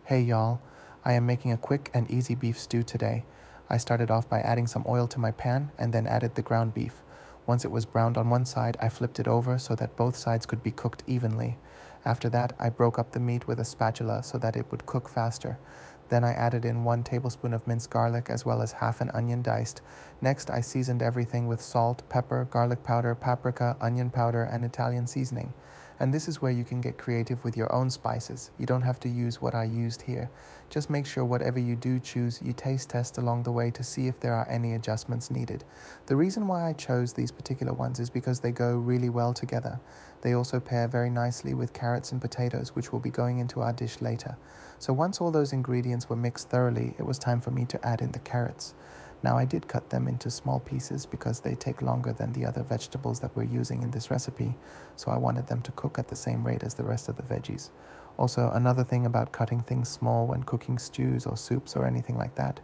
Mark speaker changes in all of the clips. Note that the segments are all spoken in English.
Speaker 1: Hey y'all, I am making a quick and easy beef stew today. I started off by adding some oil to my pan and then added the ground beef. Once it was browned on one side, I flipped it over so that both sides could be cooked evenly. After that, I broke up the meat with a spatula so that it would cook faster. Then I added in 1 tablespoon of minced garlic as well as half an onion diced. Next, I seasoned everything with salt, pepper, garlic powder, paprika, onion powder, and Italian seasoning. And this is where you can get creative with your own spices. You don't have to use what I used here. Just make sure whatever you do choose, you taste test along the way to see if there are any adjustments needed. The reason why I chose these particular ones is because they go really well together. They also pair very nicely with carrots and potatoes, which will be going into our dish later. So once all those ingredients were mixed thoroughly, it was time for me to add in the carrots. Now I did cut them into small pieces because they take longer than the other vegetables that we're using in this recipe, so I wanted them to cook at the same rate as the rest of the veggies. Also, another thing about cutting things small when cooking stews or soups or anything like that,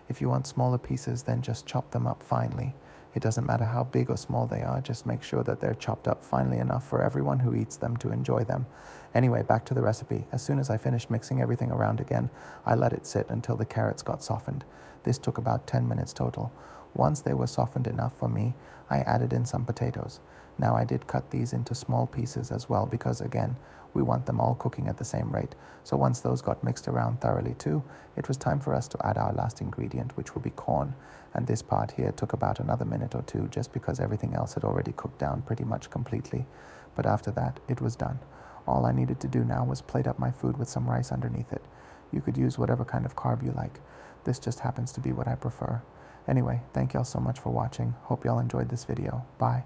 Speaker 1: if you want smaller pieces, then just chop them up finely. It doesn't matter how big or small they are, just make sure that they're chopped up finely enough for everyone who eats them to enjoy them. Anyway, back to the recipe. As soon as I finished mixing everything around again, I let it sit until the carrots got softened. This took about 10 minutes total. Once they were softened enough for me, I added in some potatoes. Now I did cut these into small pieces as well because again, we want them all cooking at the same rate. So once those got mixed around thoroughly too, it was time for us to add our last ingredient, which will be corn. And this part here took about another minute or two just because everything else had already cooked down pretty much completely. But after that, it was done. All I needed to do now was plate up my food with some rice underneath it. You could use whatever kind of carb you like. This just happens to be what I prefer. Anyway, thank y'all so much for watching. Hope y'all enjoyed this video. Bye.